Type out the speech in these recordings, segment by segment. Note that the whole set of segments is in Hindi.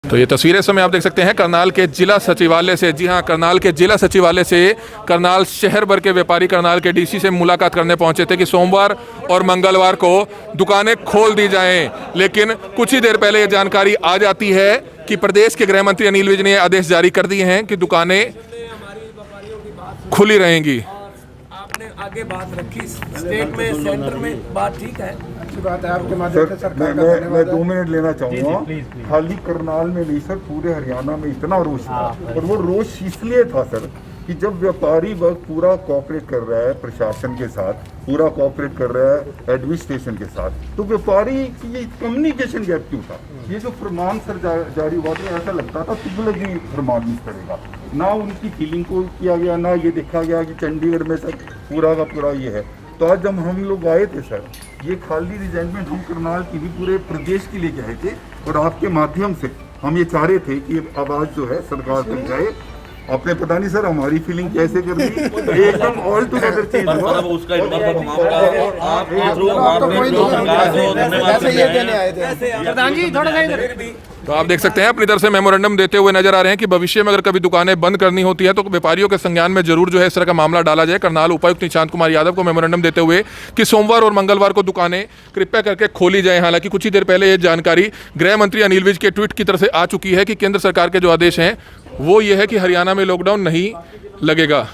तो ये तस्वीरें समय आप देख सकते हैं करनाल के जिला सचिवालय से। जी हाँ, करनाल के जिला सचिवालय से करनाल शहर भर के व्यापारी करनाल के डीसी से मुलाकात करने पहुंचे थे कि सोमवार और मंगलवार को दुकानें खोल दी जाएं। लेकिन कुछ ही देर पहले ये जानकारी आ जाती है कि प्रदेश के गृह मंत्री अनिल विज ने आदेश जारी कर दिए हैं कि दुकानें खुली रहेंगी। आपने आगे बात रखी, स्टेट में सेंटर में बात ठीक है, अच्छी बात है। आपके माध्यम से सरकार का मैं 2 मिनट लेना चाहूँगा। खाली करनाल में नहीं सर, पूरे हरियाणा में इतना रोष था। और वो रोष इसलिए था सर कि जब व्यापारी वर्ग पूरा कोऑपरेट कर रहा है प्रशासन के साथ, पूरा कोऑपरेट कर रहा है एडमिनिस्ट्रेशन के साथ, तो व्यापारी की ये कम्युनिकेशन गैप क्यों था? ये जो फरमान सर जारी हुआ था, ऐसा लगता था तुगलकी फरमान मिस करेगा। ना उनकी फीलिंग को किया गया, ना ये देखा गया कि चंडीगढ़ में सर पूरा का पूरा ये है। तो आज जब हम लोग आए थे सर, ये खाली रिजाइनमेंट हम करनाल की भी पूरे प्रदेश के लिए आए थे और आपके माध्यम से हम ये चाह रहे थे कि आवाज़ जो है सरकार तक जाए। आपने पता नहीं सर हमारी फीलिंग कैसे कर दी, एकदम ऑल टुगेदर चेंज हुआ। उसका तो आप देख सकते हैं अपनी तरफ से मेमोरेंडम देते हुए नजर आ रहे हैं कि भविष्य में अगर कभी दुकानें बंद करनी होती है तो व्यापारियों के संज्ञान में जरूर जो है इस तरह का मामला डाला जाए। करनाल उपायुक्त निशांत कुमार यादव को मेमोरेंडम देते हुए कि सोमवार और मंगलवार को दुकानें कृपया करके खोली जाए। हालांकि कुछ ही देर पहले ये जानकारी गृह मंत्री अनिल विज के ट्वीट की तरफ से आ चुकी है कि केंद्र सरकार के जो आदेश हैं वो ये है कि हरियाणा में लॉकडाउन नहीं लगेगा।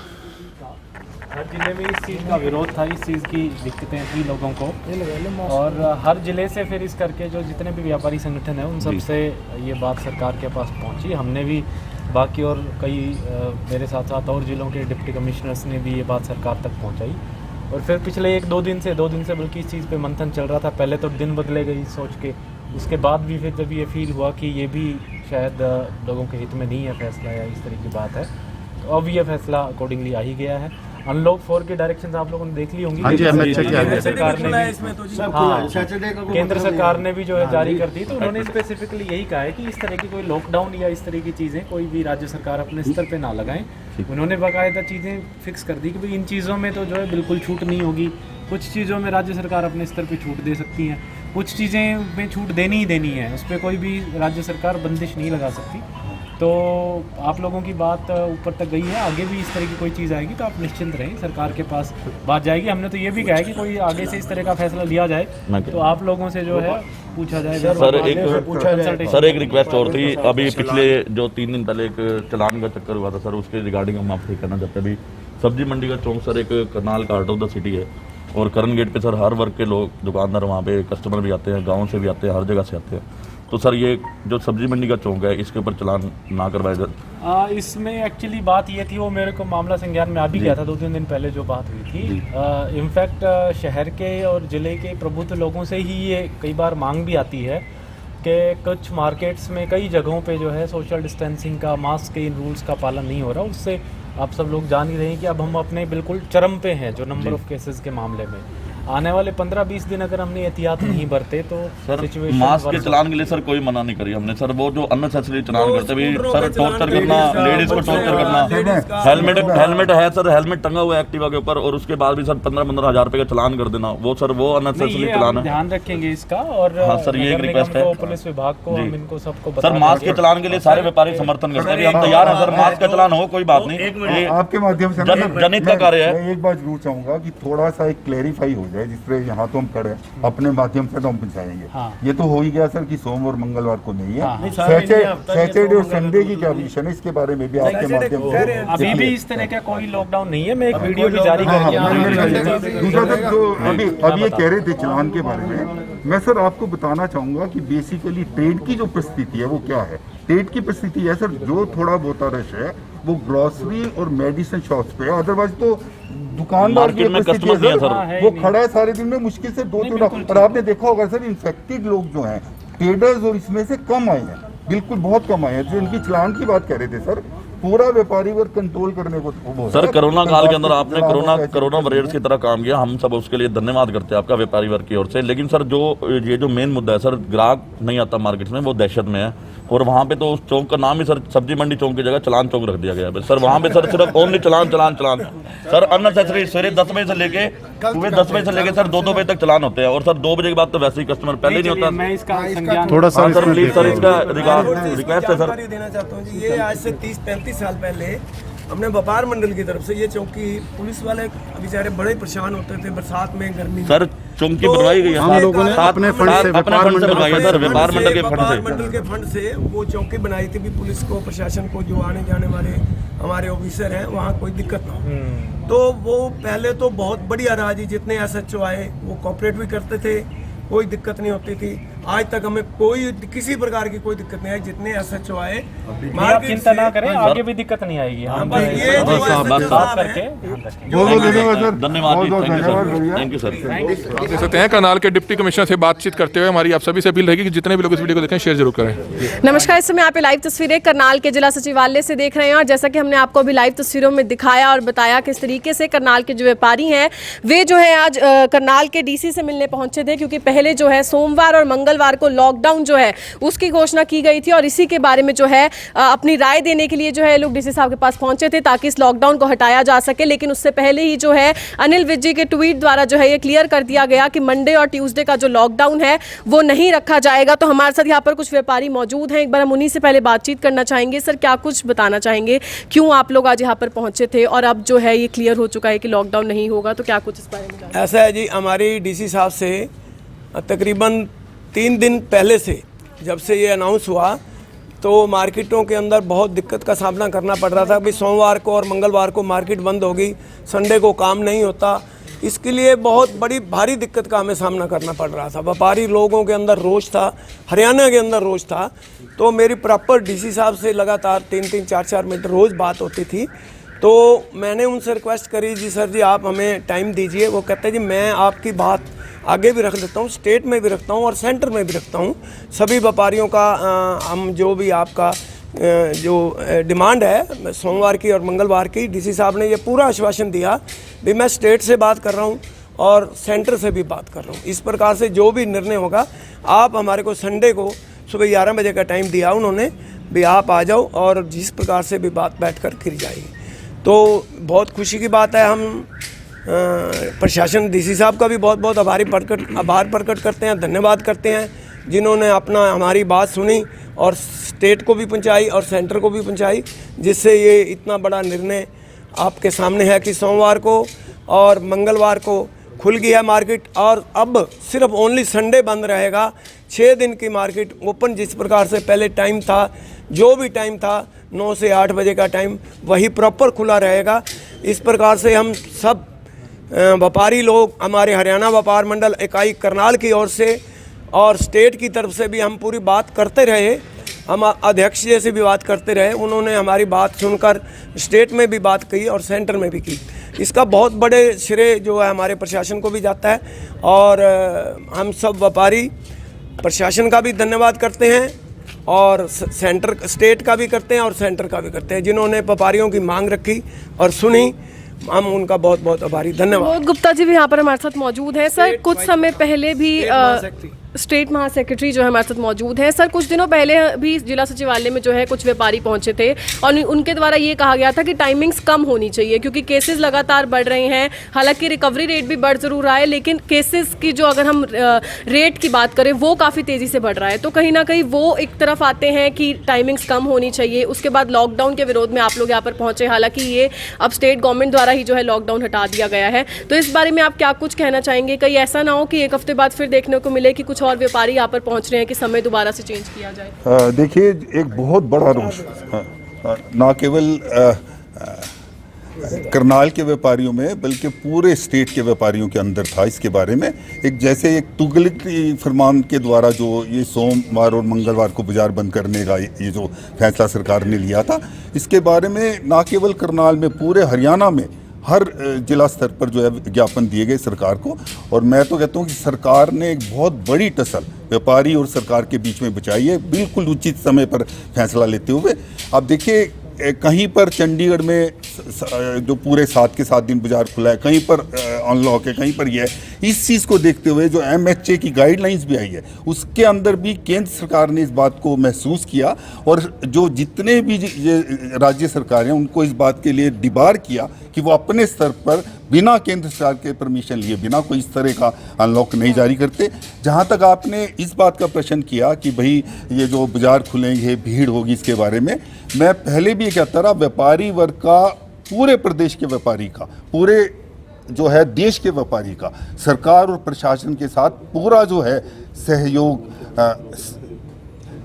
हर जिले में इस चीज़ का विरोध था, इस चीज़ की दिक्कतें थी लोगों को, और हर जिले से फिर इस करके जो जितने भी व्यापारी संगठन हैं उन सब से ये बात सरकार के पास पहुंची। हमने भी बाकी और कई मेरे साथ साथ और जिलों के डिप्टी कमिश्नर्स ने भी ये बात सरकार तक पहुंचाई। और फिर पिछले 2 दिन से बल्कि इस चीज़ पे मंथन चल रहा था। पहले तो दिन बदले गई सोच के, उसके बाद भी फिर जब ये फील हुआ कि ये भी शायद लोगों के हित में नहीं है फैसला या इस तरह की बात है, तो अब ये फैसला अकॉर्डिंगली आ ही गया है। अनलॉक 4 की डायरेक्शन आप लोगों ने देख ली होंगी। केंद्र सरकार ने भी जो है जारी कर दी। तो उन्होंने स्पेसिफिकली यही कहा है कि इस तरह की कोई लॉकडाउन या इस तरह की चीज़ें कोई भी राज्य सरकार अपने स्तर पे ना लगाएं। उन्होंने बाकायदा चीज़ें फिक्स कर दी कि भाई इन चीज़ों में तो जो है बिल्कुल छूट नहीं होगी। कुछ चीज़ों में राज्य सरकार अपने स्तर पे छूट दे सकती है, कुछ चीज़ें में छूट देनी ही देनी है, उस पर कोई भी राज्य सरकार बंदिश नहीं लगा सकती। तो आप लोगों की बात ऊपर तक गई है, आगे भी इस तरह की कोई चीज़ आएगी तो आप निश्चिंत रहें, सरकार के पास बात जाएगी। हमने तो ये भी कहा है कि कोई आगे से इस तरह का फैसला लिया जाए तो आप लोगों से जो है पूछा जाए। सर एक रिक्वेस्ट और थी। अभी पिछले जो 3 दिन पहले एक चलान का चक्कर हुआ था सर, उसके रिगार्डिंग हम आपसे कहना चाहते हैं। अभी सब्जी मंडी का चौक सर एक करनाल का हार्ट ऑफ द सिटी है और करण गेट पे सर हर वर्ग के लोग दुकानदार वहाँ पे कस्टमर भी आते हैं, गाँव से भी आते हैं, हर जगह से आते हैं। तो सर ये जो सब्जी मंडी का चौक है इसके ऊपर चलान ना करवाया जाए। इसमें एक्चुअली बात ये थी, वो मेरे को मामला संज्ञान में आ भी गया था 2-3 दिन पहले जो बात हुई थी। इनफैक्ट शहर के और ज़िले के प्रबुद्ध लोगों से ही ये कई बार मांग भी आती है कि कुछ मार्केट्स में कई जगहों पे जो है सोशल डिस्टेंसिंग का, मास्क के इन रूल्स का पालन नहीं हो रहा। उससे आप सब लोग जान ही रहे हैं कि अब हम अपने बिल्कुल चरम पे हैं जो नंबर ऑफ केसेस के मामले में। आने वाले 15-20 दिन अगर हमने एहतियात नहीं बरते तो सर मास्क के चलान के लिए सर कोई मना नहीं करी हमने सर। वो जो अननेसेसरी चलान करते भी सर, टॉर्चर करना, लेडीज को टॉर्चर करना, हेलमेट है सर, हेलमेट टंगा हुआ है एक्टिवा के ऊपर और उसके बाद भी सर 15-15 हज़ार रुपए का चलान कर देना, वो सर वो अननेसेसरी चलान है। ध्यान रखेंगे इसका। और हाँ सर ये एक रिक्वेस्ट है पुलिस विभाग को, हम इनको सबको सर मास्क के चलान के लिए सारे व्यापारी समर्थन करते हैं, हम तैयार हैं सर। मास्क का चलान हो कोई बात नहीं, आपके माध्यम से जनहित का कार्य है। मैं एक बात जरूर चाहूंगा कि थोड़ा सा एक क्लेरिफाई हो जाए, जिस तरह यहाँ तो हम खड़े हैं अपने माध्यम से तो हम पहुँचाएंगे। ये तो हो ही गया सर कि सोम और मंगलवार को नहीं है, सैटरडे और संडे की क्या पोजीशन है, इसके बारे में भी आपके माध्यम से। अभी भी इस तरह का कोई लॉकडाउन नहीं है, मैं एक वीडियो भी जारी करके दूसरा सर जो अभी ये कह रहे थे चलान के बारे में, मैं सर आपको बताना चाहूंगा कि बेसिकली ट्रेड की जो परिस्थिति है वो क्या है। ट्रेड की परिस्थिति है सर, जो थोड़ा बहुत रश है वो ग्रोसरी और मेडिसिन शॉप्स पे है, अदरवाइज तो दुकानदार की परिस्थिति है सर, वो खड़ा है सारे दिन में मुश्किल से 2-3। और आपने देखा होगा सर इन्फेक्टेड लोग जो हैं ट्रेडर्स और इसमें से कम आए हैं, बिल्कुल बहुत कम आए हैं। जो इनकी चलान की बात कर रहे थे सर, पूरा व्यापारी वर्ग कंट्रोल करने को सर कोरोना काल के अंदर आपने कोरोना वॉरियर्स की तरह काम किया, हम सब उसके लिए धन्यवाद करते हैं आपका व्यापारी वर्ग की ओर से। लेकिन सर जो ये जो मेन मुद्दा है सर, ग्राहक नहीं आता मार्केट में, वो दहशत में है। और वहाँ पे तो उस चौक का नाम ही सर सब्जी मंडी चौक की जगह चलान चौक रख दिया गया है सर। वहाँ पे सर सिर्फ ओनली चलान चलान चलान सर, अननेसेसरी सवेरे 10 बजे से लेके सुबह 10 बजे से लेके सर 2 बजे तक चलान होते हैं, और सर 2 बजे के बाद तो वैसे ही कस्टमर पहले नहीं होता। मैं इसका संज्ञान थोड़ा सा सर प्लीज सर इसका रिक्वेस्ट है सर। जानकारी देना चाहता हूँ जी, ये आज से 30-35 साल पहले अपने व्यापार मंडल की तरफ से ये चौकी, पुलिस वाले बेचारे बड़े परेशान होते थे बरसात में, गर्मी में। सर चौकी बनवाई गई है, हम लोगों ने अपने फंड से, अपने फंड से बनवाई है सर, व्यापार मंडल के फंड व्यापार से। मंडल के फंड से वो चौकी बनाई थी भी पुलिस को, प्रशासन को, जो आने जाने वाले हमारे ऑफिसर हैं वहाँ कोई दिक्कत ना हो। तो वो पहले तो बहुत बढ़िया रहा जी, जितने SHO आए वो कॉपरेट भी करते थे, कोई दिक्कत नहीं होती थी। आज तक हमें कोई किसी प्रकार की कोई दिक्कत नहीं आई, जितने SHO आए। आप चिंता ना करें, आगे भी दिक्कत नहीं आएगी। हम ये जो बात करके धन्यवाद, थैंक यू सर। आप देख सकते हैं करनाल के डिप्टी कमिश्नर से बातचीत करते हुए हमारी आप सभी से अपील रहेगी कि जितने भी लोग इस वीडियो को देखें शेयर जरूर करें। नमस्कार, इस समय आप लाइव तस्वीरें करनाल के जिला सचिवालय से देख रहे हैं, और जैसा कि हमने आपको अभी लाइव तस्वीरों में दिखाया और बताया किस तरीके से करनाल के जो व्यापारी हैं वे जो है आज करनाल के DC से मिलने पहुंचे थे, क्योंकि पहले जो है सोमवार और मंगलवार को लॉकडाउन जो है उसकी घोषणा की गई थी, और इसी के बारे में जो है अपनी राय देने के लिए जो है लोग DC साहब के पास पहुंचे थे ताकि इस लॉकडाउन को हटाया जा सके। लेकिन उससे पहले ही जो है अनिल विज जी के ट्वीट द्वारा जो है ये क्लियर कर दिया गया कि मंडे और ट्यूसडे का जो लॉकडाउन है वो नहीं रखा जाएगा। तो हमारे साथ यहाँ पर कुछ व्यापारी मौजूद हैं, एक बार हम उन्हीं से पहले बातचीत करना चाहेंगे। सर, क्या कुछ बताना चाहेंगे, क्यों आप लोग आज यहाँ पर पहुंचे थे, और अब जो है ये क्लियर हो चुका है कि लॉकडाउन नहीं होगा, तो क्या कुछ इस बारे में? ऐसा है जी, हमारी DC साहब से तकरीबन 3 दिन पहले से जब से ये अनाउंस हुआ तो मार्केटों के अंदर बहुत दिक्कत का सामना करना पड़ रहा था। अभी सोमवार को और मंगलवार को मार्केट बंद होगी, संडे को काम नहीं होता, इसके लिए बहुत बड़ी भारी दिक्कत का हमें सामना करना पड़ रहा था। व्यापारी लोगों के अंदर रोष था, हरियाणा के अंदर रोष था। तो मेरी प्रॉपर DC साहब से लगातार 3-3, 4-4 मिनट रोज़ बात होती थी। तो मैंने उनसे रिक्वेस्ट करी, जी सर जी आप हमें टाइम दीजिए। वो कहते जी मैं आपकी बात आगे भी रख देता हूँ, स्टेट में भी रखता हूँ और सेंटर में भी रखता हूँ। सभी व्यापारियों का हम जो भी आपका जो डिमांड है सोमवार की और मंगलवार की, DC साहब ने ये पूरा आश्वासन दिया भी मैं स्टेट से बात कर रहा हूँ और सेंटर से भी बात कर रहा हूँ। इस प्रकार से जो भी निर्णय होगा, आप हमारे को संडे को सुबह 11 बजे का टाइम दिया उन्होंने भी आप आ जाओ, और जिस प्रकार से भी बात बैठ कर की जाएगी। तो बहुत खुशी की बात है। हम प्रशासन DC साहब का भी बहुत बहुत आभार प्रकट करते हैं, धन्यवाद करते हैं, जिन्होंने अपना हमारी बात सुनी और स्टेट को भी पहुंचाई और सेंटर को भी पहुंचाई, जिससे ये इतना बड़ा निर्णय आपके सामने है कि सोमवार को और मंगलवार को खुल गई है मार्केट, और अब सिर्फ ओनली संडे बंद रहेगा। 6 दिन की मार्केट ओपन, जिस प्रकार से पहले टाइम था, जो भी टाइम था 9 से 8 बजे का टाइम, वही प्रॉपर खुला रहेगा। इस प्रकार से हम सब व्यापारी लोग, हमारे हरियाणा व्यापार मंडल इकाई करनाल की ओर से और स्टेट की तरफ से भी हम पूरी बात करते रहे। हम अध्यक्ष जी से भी बात करते रहे, उन्होंने हमारी बात सुनकर स्टेट में भी बात की और सेंटर में भी की। इसका बहुत बड़े श्रेय जो है हमारे प्रशासन को भी जाता है, और हम सब व्यापारी प्रशासन का भी धन्यवाद करते हैं और सेंटर स्टेट का भी करते हैं और सेंटर का भी करते हैं, जिन्होंने व्यापारियों की मांग रखी और सुनी। हम उनका बहुत बहुत आभारी, धन्यवाद। गुप्ता जी भी यहाँ पर हमारे साथ मौजूद हैं। सर, कुछ समय पहले भी स्टेट महासेक्रेटरी जो है हमारे साथ मौजूद हैं। सर, कुछ दिनों पहले भी जिला सचिवालय में जो है कुछ व्यापारी पहुंचे थे और उनके द्वारा ये कहा गया था कि टाइमिंग्स कम होनी चाहिए, क्योंकि केसेस लगातार बढ़ रहे हैं। हालांकि रिकवरी रेट भी बढ़ जरूर रहा है, लेकिन केसेस की जो अगर हम रेट की बात करें वो काफ़ी तेज़ी से बढ़ रहा है। तो कहीं ना कहीं वो एक तरफ आते हैं कि टाइमिंग्स कम होनी चाहिए। उसके बाद लॉकडाउन के विरोध में आप लोग यहाँ पर पहुँचे, हालांकि ये अब स्टेट गवर्नमेंट द्वारा ही जो है लॉकडाउन हटा दिया गया है। तो इस बारे में आप क्या कुछ कहना चाहेंगे? कहीं ऐसा ना हो कि एक हफ्ते बाद फिर देखने को मिले कि कुछ और व्यापारी यहाँ पर पहुंच रहे हैं कि समय दोबारा से चेंज किया जाए। देखिए, एक बहुत बड़ा रोष ना केवल करनाल के व्यापारियों में बल्कि पूरे स्टेट के व्यापारियों के अंदर था। इसके बारे में एक जैसे एक तुगलकी फरमान के द्वारा जो ये सोमवार और मंगलवार को बाजार बंद करने का ये जो फैसला सरकार ने लिया था, इसके बारे में ना केवल करनाल में पूरे हरियाणा में हर जिला स्तर पर जो है विज्ञापन दिए गए सरकार को। और मैं तो कहता हूँ कि सरकार ने एक बहुत बड़ी टसल व्यापारी और सरकार के बीच में बचाई है, बिल्कुल उचित समय पर फैसला लेते हुए। आप देखिए, कहीं पर चंडीगढ़ में जो पूरे 7 के 7 दिन बाजार खुला है, कहीं पर अनलॉक है, कहीं पर यह है। इस चीज़ को देखते हुए जो MHA की गाइडलाइंस भी आई है उसके अंदर भी केंद्र सरकार ने इस बात को महसूस किया और जो जितने भी ये राज्य सरकार हैं उनको इस बात के लिए डिबार किया कि वो अपने स्तर पर बिना केंद्र सरकार के परमिशन लिए बिना कोई इस तरह का अनलॉक नहीं जारी करते। जहाँ तक आपने इस बात का प्रश्न किया कि भाई ये जो बाजार खुलेंगे भीड़ होगी इसके बारे में, मैं पहले भी ये कहता रहा, व्यापारी वर्ग का, पूरे प्रदेश के व्यापारी का, पूरे जो है देश के व्यापारी का सरकार और प्रशासन के साथ पूरा जो है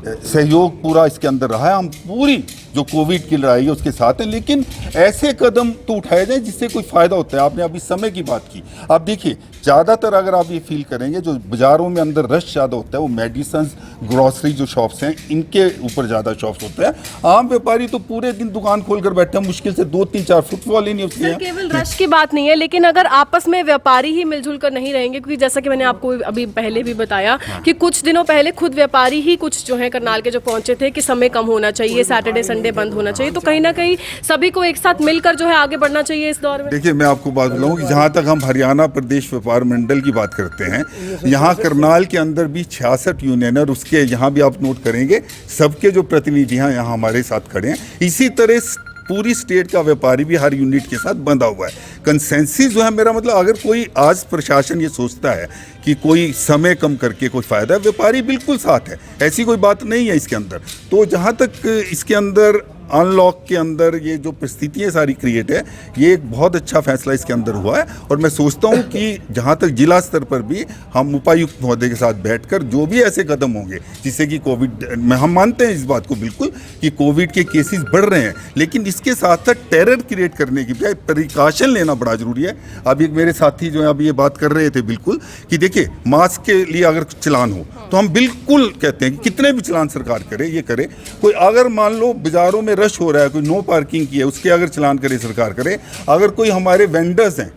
सहयोग पूरा इसके अंदर रहा है। हम पूरी जो कोविड की लड़ाई है उसके साथ हैं, लेकिन ऐसे कदम तो उठाए जाए जिससे कोई फ़ायदा होता है। आपने अभी समय की बात की, आप देखिए ज़्यादातर अगर आप ये फील करेंगे जो बाज़ारों में अंदर रश ज़्यादा होता है वो मेडिसिन ग्रॉसरी जो शॉप्स हैं इनके ऊपर ज़्यादा शॉप्स होते हैं। आम व्यापारी तो पूरे दिन दुकान खोल कर बैठे हैं, मुश्किल से 2-3-4 फुटफॉल ही नहीं होती है। केवल रश की बात नहीं है, लेकिन अगर आपस में व्यापारी ही मिलजुल कर नहीं रहेंगे, क्योंकि जैसा कि मैंने आपको अभी पहले भी बताया कि कुछ दिनों पहले खुद व्यापारी ही कुछ जो है करनाल के जो पहुंचे थे कि समय कम होना चाहिए, सैटरडे संडे बंद होना चाहिए, तो कहीं ना कहीं सभी को एक साथ मिलकर जो है आगे बढ़ना चाहिए इस दौर में। देखिए मैं आपको बात बताऊं कि जहां तक हम हरियाणा प्रदेश व्यापार मंडल की बात करते हैं, यहाँ करनाल के अंदर भी 66 यूनियन है और उसके यहाँ भी आप नोट करेंगे सबके जो प्रतिनिधि हैं यहाँ हमारे साथ खड़े हैं। इसी तरह पूरी स्टेट का व्यापारी भी हर यूनिट के साथ बंधा हुआ है। कंसेंसस जो है, मेरा मतलब अगर कोई आज प्रशासन ये सोचता है कि कोई समय कम करके कोई फ़ायदा है, व्यापारी बिल्कुल साथ है, ऐसी कोई बात नहीं है इसके अंदर। तो जहाँ तक इसके अंदर अनलॉक के अंदर ये जो परिस्थितियाँ सारी क्रिएट है, ये एक बहुत अच्छा फैसला इसके अंदर हुआ है और मैं सोचता हूँ कि जहाँ तक जिला स्तर पर भी हम उपायुक्त महोदय के साथ बैठकर जो भी ऐसे कदम होंगे जिससे कि कोविड में, हम मानते हैं इस बात को बिल्कुल कि कोविड के केसेस बढ़ रहे हैं, लेकिन इसके साथ साथ टेरर क्रिएट करने की बजाय प्रिकॉशन लेना बड़ा ज़रूरी है। अब एक मेरे साथी जो है अभी ये बात कर रहे थे बिल्कुल कि देखिए मास्क के लिए अगर चलान हो तो हम बिल्कुल कहते हैं कि कितने भी चलान सरकार करे, ये करे। कोई अगर मान लो बाज़ारों में रश हो रहा है, कोई नो पार्किंग की है, उसके अगर चलान करे सरकार करे। अगर कोई हमारे वेंडर्स हैं,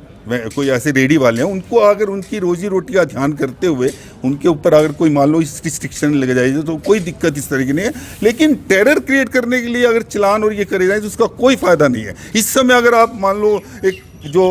कोई ऐसे रेडी वाले हैं, उनको अगर उनकी रोजी रोटी का ध्यान करते हुए उनके ऊपर अगर कोई मान लो इस रिस्ट्रिक्शन लग जाए तो कोई दिक्कत इस तरह की नहीं है। लेकिन टेरर क्रिएट करने के लिए अगर चलान और ये करे जाए तो उसका कोई फ़ायदा नहीं है। इस समय अगर आप मान लो एक जो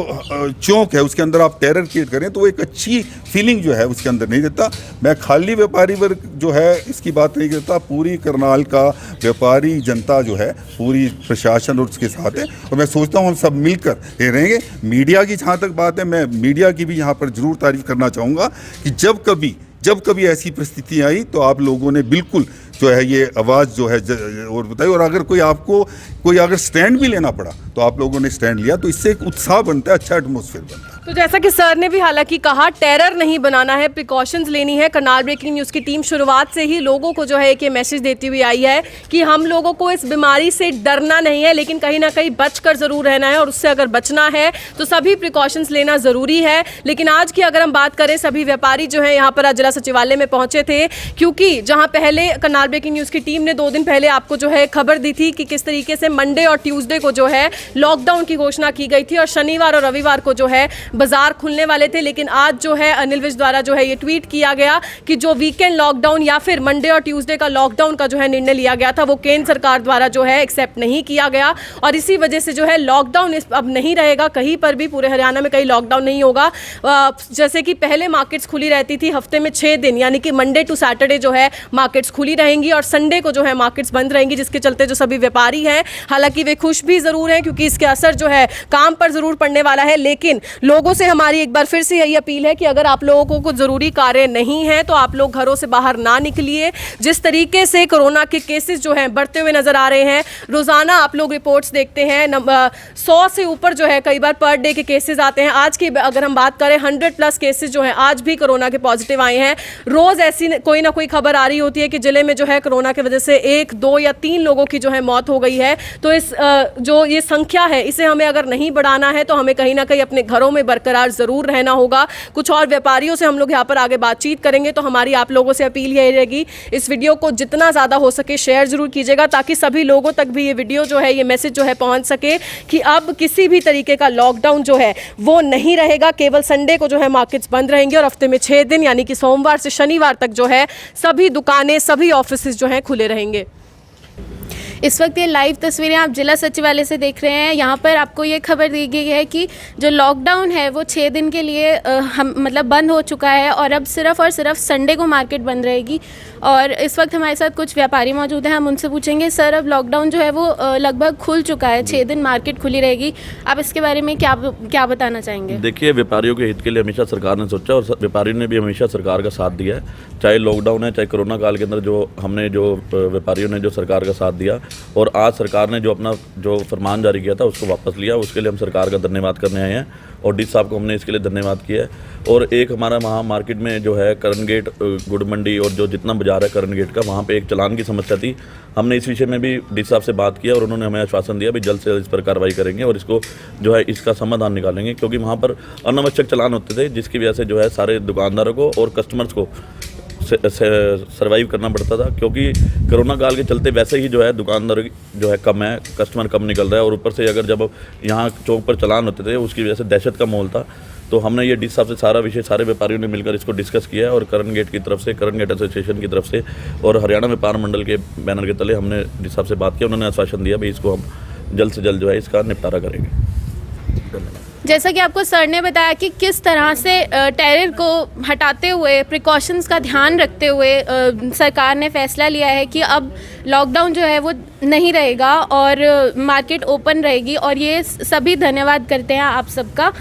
चौक है उसके अंदर आप टेरर क्रिएट करें तो वो एक अच्छी फीलिंग जो है उसके अंदर नहीं देता। मैं खाली व्यापारी वर्ग जो है इसकी बात नहीं करता, पूरी करनाल का व्यापारी जनता जो है पूरी प्रशासन और उसके साथ है और मैं सोचता हूँ हम सब मिलकर ये रहेंगे। मीडिया की जहाँ तक बात है, मैं मीडिया की भी यहाँ पर ज़रूर तारीफ करना चाहूँगा कि जब कभी ऐसी परिस्थिति आई तो आप लोगों ने बिल्कुल जो है ये आवाज़ जो है और बताई, और अगर कोई अगर स्टैंड भी लेना पड़ा तो आप लोगों ने स्टैंड लिया, तो इससे एक उत्साह बनता है, अच्छा एटमॉस्फेयर बनता है। तो जैसा कि सर ने भी हालांकि कहा, टेरर नहीं बनाना है, प्रिकॉशंस लेनी है। करनाल ब्रेकिंग न्यूज़ की टीम शुरुआत से ही लोगों को जो है एक ये मैसेज देती हुई आई है कि हम लोगों को इस बीमारी से डरना नहीं है, लेकिन कहीं ना कहीं बचकर ज़रूर रहना है और उससे अगर बचना है तो सभी प्रिकॉशंस लेना ज़रूरी है। लेकिन आज की अगर हम बात करें, सभी व्यापारी जो है यहाँ पर आज जिला सचिवालय में पहुँचे थे, क्योंकि जहाँ पहले करनाल ब्रेकिंग न्यूज़ की टीम ने 2 दिन पहले आपको जो है खबर दी थी कि किस तरीके से मंडे और ट्यूसडे को जो है लॉकडाउन की घोषणा की गई थी और शनिवार और रविवार को जो है बाजार खुलने वाले थे। लेकिन आज जो है अनिल विज द्वारा जो है ये ट्वीट किया गया कि जो वीकेंड लॉकडाउन या फिर मंडे और ट्यूसडे का लॉकडाउन का जो है निर्णय लिया गया था वो केंद्र सरकार द्वारा जो है एक्सेप्ट नहीं किया गया और इसी वजह से जो है लॉकडाउन अब नहीं रहेगा कहीं पर भी, पूरे हरियाणा में कहीं लॉकडाउन नहीं होगा। जैसे कि पहले मार्केट्स खुली रहती थी हफ्ते में 6 दिन, यानी कि मंडे टू सैटरडे जो है मार्केट्स खुली रहेंगी और संडे को जो है मार्केट्स बंद रहेंगी, जिसके चलते जो सभी व्यापारी हैं हालांकि वे खुश भी ज़रूर हैं क्योंकि इसके असर जो है काम पर ज़रूर पड़ने वाला है। लेकिन लोगों से हमारी एक बार फिर से यही अपील है कि अगर आप लोगों को कुछ ज़रूरी कार्य नहीं है तो आप लोग घरों से बाहर ना निकलिए। जिस तरीके से कोरोना के केसेस जो हैं बढ़ते हुए नज़र आ रहे हैं, रोज़ाना आप लोग रिपोर्ट्स देखते हैं 100 से ऊपर जो है कई बार पर डे के केसेस आते हैं। आज की अगर हम बात करें 100+ केसेस जो हैं आज भी कोरोना के पॉजिटिव आए हैं। रोज़ ऐसी कोई ना कोई खबर आ रही होती है कि ज़िले में जो है कोरोना की वजह से 1, 2 या 3 लोगों की जो है मौत हो गई है। तो इस जो ये संख्या है इसे हमें अगर नहीं बढ़ाना है तो हमें कहीं ना कहीं अपने घरों में बरकरार ज़रूर रहना होगा। कुछ और व्यापारियों से हम लोग यहाँ पर आगे बातचीत करेंगे, तो हमारी आप लोगों से अपील यही रहेगी, इस वीडियो को जितना ज़्यादा हो सके शेयर ज़रूर कीजिएगा ताकि सभी लोगों तक भी ये वीडियो जो है, ये मैसेज जो है पहुँच सके कि अब किसी भी तरीके का लॉकडाउन जो है वो नहीं रहेगा। केवल संडे को जो है मार्केट्स बंद रहेंगे और हफ्ते में 6 दिन यानी कि सोमवार से शनिवार तक जो है सभी दुकानें, सभी ऑफिस जो हैं खुले रहेंगे। इस वक्त ये लाइव तस्वीरें आप जिला सचिवालय से देख रहे हैं। यहाँ पर आपको ये खबर दी गई है कि जो लॉकडाउन है वो 6 दिन के लिए मतलब बंद हो चुका है और अब सिर्फ और सिर्फ संडे को मार्केट बंद रहेगी। और इस वक्त हमारे साथ कुछ व्यापारी मौजूद हैं, हम उनसे पूछेंगे सर अब लॉकडाउन जो है वो लगभग खुल चुका है, 6 दिन मार्केट खुली रहेगी, आप इसके बारे में क्या बताना चाहेंगे? देखिए, व्यापारियों के हित के लिए हमेशा सरकार ने सोचा और व्यापारियों ने भी हमेशा सरकार का साथ दिया है। चाहे लॉकडाउन है, चाहे कोरोना काल के अंदर जो व्यापारियों ने जो सरकार का साथ दिया और आज सरकार ने जो अपना जो फरमान जारी किया था उसको वापस लिया, उसके लिए हम सरकार का धन्यवाद करने आए हैं और डी साहब को हमने इसके लिए धन्यवाद किया है। और एक हमारा वहाँ मार्केट में जो है करण गेट, गुड़ मंडी और जो जितना बाजार है करण गेट का, वहाँ पे एक चालान की समस्या थी। हमने इस विषय में भी डी साहब से बात किया और उन्होंने हमें आश्वासन दिया भी जल्द से जल्द इस पर कार्रवाई करेंगे और इसको जो है इसका समाधान निकालेंगे, क्योंकि वहाँ पर अनावश्यक चालान होते थे जिसकी वजह से जो है सारे दुकानदारों को और कस्टमर्स को सर्वाइव करना पड़ता था, क्योंकि कोरोना काल के चलते वैसे ही जो है दुकानदार जो है कम है, कस्टमर कम निकल रहा है और ऊपर से अगर जब यहाँ चौक पर चालान होते थे उसकी वजह से दहशत का माहौल था। तो हमने ये डी साहब से सारा विषय सारे व्यापारियों ने मिलकर इसको डिस्कस किया है और करण गेट की तरफ से, करण गेट एसोसिएशन की तरफ से और हरियाणा व्यापार मंडल के बैनर के तले हमने डी साहब से बात किया। उन्होंने आश्वासन दिया भाई इसको हम जल्द से जल्द जो है इसका निपटारा करेंगे। जैसा कि आपको सर ने बताया कि किस तरह से टेरर को हटाते हुए, प्रिकॉशंस का ध्यान रखते हुए सरकार ने फैसला लिया है कि अब लॉकडाउन जो है वो नहीं रहेगा और मार्केट ओपन रहेगी और ये सभी धन्यवाद करते हैं आप सबका